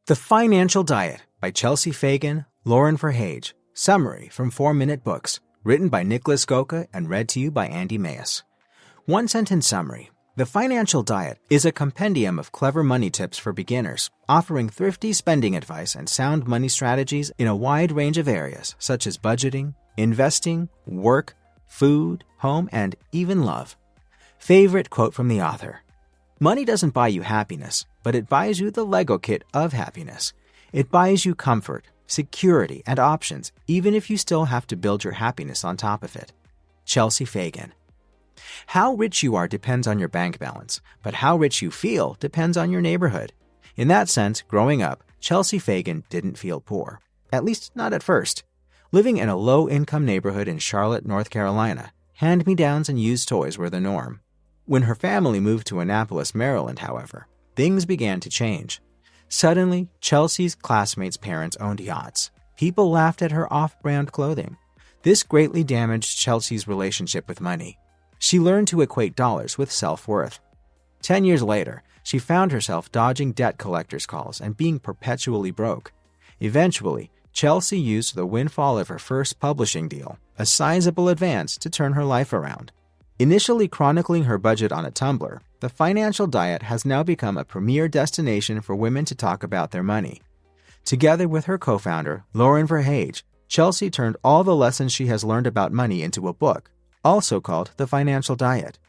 The Financial Diet by Chelsea Fagan, Lauren Verhage. Summary from 4-Minute Books. Written by Nicholas Goka and read to you by Andy Mayes. One-sentence summary. The Financial Diet is a compendium of clever money tips for beginners, offering thrifty spending advice and sound money strategies in a wide range of areas such as budgeting, investing, work, food, home, and even love. Favorite quote from the author. Money doesn't buy you happiness, but it buys you the Lego kit of happiness. It buys you comfort, security, and options, even if you still have to build your happiness on top of it. Chelsea Fagan. How rich you are depends on your bank balance, but how rich you feel depends on your neighborhood. In that sense, growing up, Chelsea Fagan didn't feel poor. At least not at first. Living in a low-income neighborhood in Charlotte, North Carolina, hand-me-downs and used toys were the norm. When her family moved to Annapolis, Maryland, however, things began to change. Suddenly, Chelsea's classmates' parents owned yachts. People laughed at her off-brand clothing. This greatly damaged Chelsea's relationship with money. She learned to equate dollars with self-worth. 10 years later, she found herself dodging debt collectors' calls and being perpetually broke. Eventually, Chelsea used the windfall of her first publishing deal, a sizable advance, to turn her life around. Initially chronicling her budget on a Tumblr, The Financial Diet has now become a premier destination for women to talk about their money. Together with her co-founder, Lauren Verhage, Chelsea turned all the lessons she has learned about money into a book, also called The Financial Diet.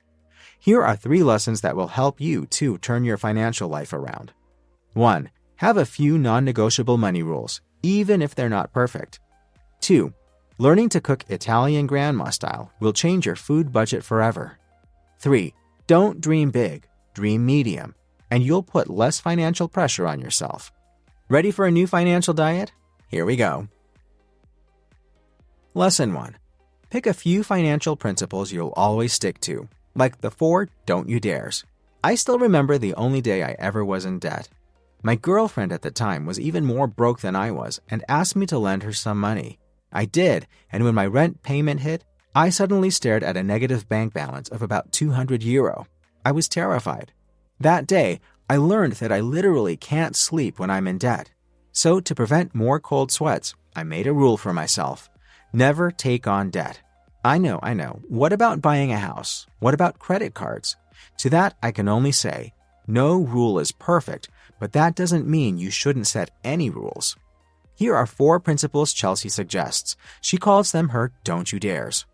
Here are 3 lessons that will help you, too, turn your financial life around. 1. Have a few non-negotiable money rules, even if they're not perfect. 2. Learning to cook Italian grandma style will change your food budget forever. 3. Don't dream big, dream medium, and you'll put less financial pressure on yourself. Ready for a new financial diet? Here we go. Lesson 1. Pick a few financial principles you'll always stick to, like the 4 don't you dares. I still remember the only day I ever was in debt. My girlfriend at the time was even more broke than I was and asked me to lend her some money. I did, and when my rent payment hit, I suddenly stared at a negative bank balance of about €200. I was terrified. That day, I learned that I literally can't sleep when I'm in debt. So to prevent more cold sweats, I made a rule for myself. Never take on debt. I know. What about buying a house? What about credit cards? To that, I can only say, no rule is perfect, but that doesn't mean you shouldn't set any rules. Here are 4 principles Chelsea suggests. She calls them her don't you dares.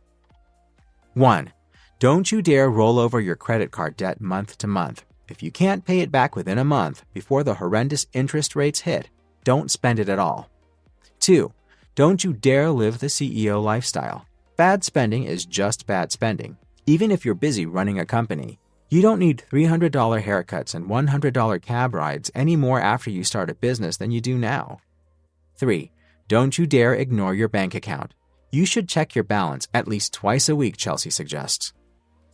1. Don't you dare roll over your credit card debt month to month. If you can't pay it back within a month before the horrendous interest rates hit, don't spend it at all. 2. Don't you dare live the CEO lifestyle. Bad spending is just bad spending, even if you're busy running a company. You don't need $300 haircuts and $100 cab rides any more after you start a business than you do now. 3. Don't you dare ignore your bank account. You should check your balance at least twice a week, Chelsea suggests.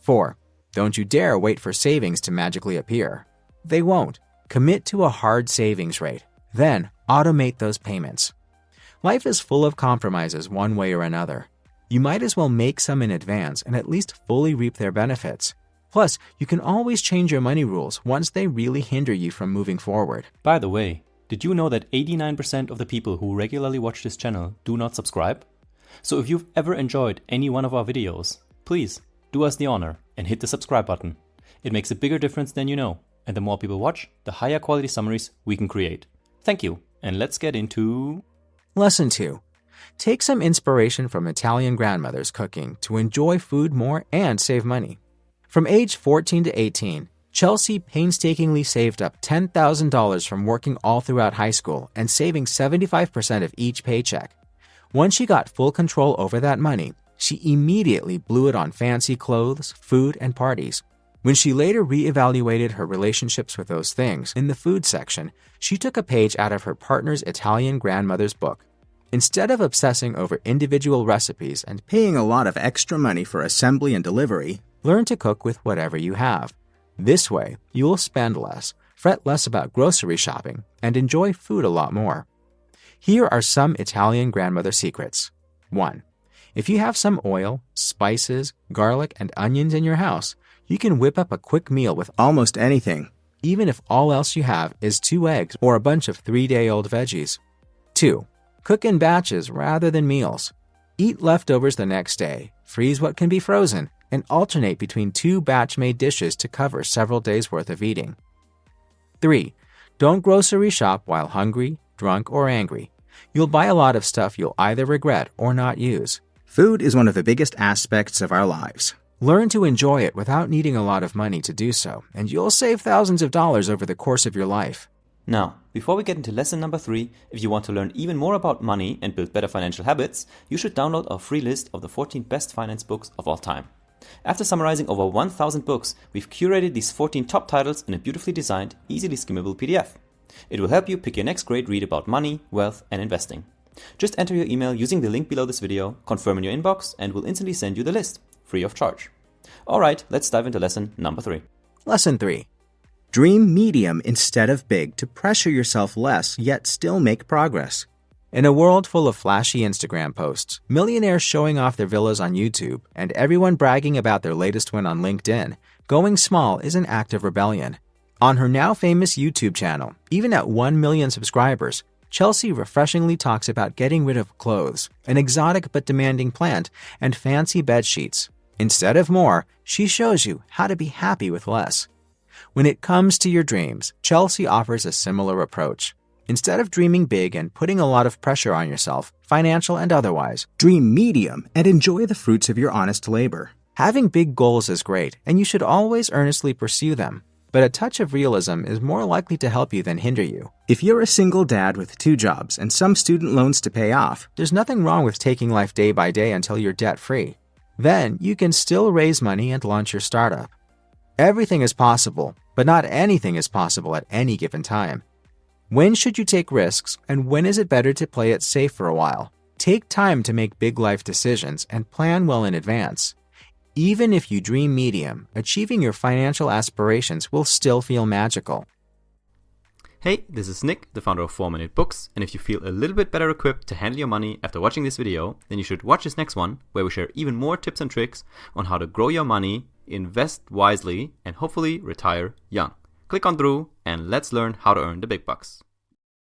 4. Don't you dare wait for savings to magically appear. They won't. Commit to a hard savings rate. Then automate those payments. Life is full of compromises one way or another. You might as well make some in advance and at least fully reap their benefits. Plus, you can always change your money rules once they really hinder you from moving forward. By the way, did you know that 89% of the people who regularly watch this channel do not subscribe? So if you've ever enjoyed any one of our videos, please do us the honor and hit the subscribe button. It makes a bigger difference than you know, and the more people watch, the higher quality summaries we can create. Thank you, and let's get into... Lesson 2. Take some inspiration from Italian grandmothers cooking to enjoy food more and save money. From age 14 to 18, Chelsea painstakingly saved up $10,000 from working all throughout high school and saving 75% of each paycheck. Once she got full control over that money, she immediately blew it on fancy clothes, food, and parties. When she later reevaluated her relationships with those things in the food section, she took a page out of her partner's Italian grandmother's book. Instead of obsessing over individual recipes and paying a lot of extra money for assembly and delivery, learn to cook with whatever you have. This way, you will spend less, fret less about grocery shopping, and enjoy food a lot more. Here are some Italian grandmother secrets. 1. If you have some oil, spices, garlic, and onions in your house, you can whip up a quick meal with almost anything. even if all else you have is 2 eggs or a bunch of 3-day-old veggies. 2. Cook in batches rather than meals. Eat leftovers the next day, freeze what can be frozen, and alternate between 2 batch-made dishes to cover several days' worth of eating. 3. Don't grocery shop while hungry, drunk, or angry. You'll buy a lot of stuff you'll either regret or not use. Food is one of the biggest aspects of our lives. Learn to enjoy it without needing a lot of money to do so, and you'll save thousands of dollars over the course of your life. Now, before we get into lesson number 3, if you want to learn even more about money and build better financial habits, you should download our free list of the 14 best finance books of all time. After summarizing over 1,000 books, we've curated these 14 top titles in a beautifully designed, easily skimmable PDF. It will help you pick your next great read about money, wealth, and investing. Just enter your email using the link below this video, confirm in your inbox, and we'll instantly send you the list, free of charge. Alright, let's dive into lesson number 3. Lesson 3. Dream medium instead of big to pressure yourself less, yet still make progress. In a world full of flashy Instagram posts, millionaires showing off their villas on YouTube, and everyone bragging about their latest win on LinkedIn, going small is an act of rebellion. On her now famous YouTube channel, even at 1 million subscribers, Chelsea refreshingly talks about getting rid of clothes, an exotic but demanding plant, and fancy bed sheets. Instead of more, she shows you how to be happy with less. When it comes to your dreams, Chelsea offers a similar approach. Instead of dreaming big and putting a lot of pressure on yourself, financial and otherwise, dream medium and enjoy the fruits of your honest labor. Having big goals is great, and you should always earnestly pursue them. But a touch of realism is more likely to help you than hinder you. If you're a single dad with 2 jobs and some student loans to pay off, there's nothing wrong with taking life day by day until you're debt-free. Then you can still raise money and launch your startup. Everything is possible, but not anything is possible at any given time. When should you take risks, and when is it better to play it safe for a while? Take time to make big life decisions and plan well in advance. Even if you dream medium, achieving your financial aspirations will still feel magical. Hey, this is Nick, the founder of 4-Minute Books, and if you feel a little bit better equipped to handle your money after watching this video, then you should watch this next one, where we share even more tips and tricks on how to grow your money, invest wisely, and hopefully retire young. Click on through and let's learn how to earn the big bucks.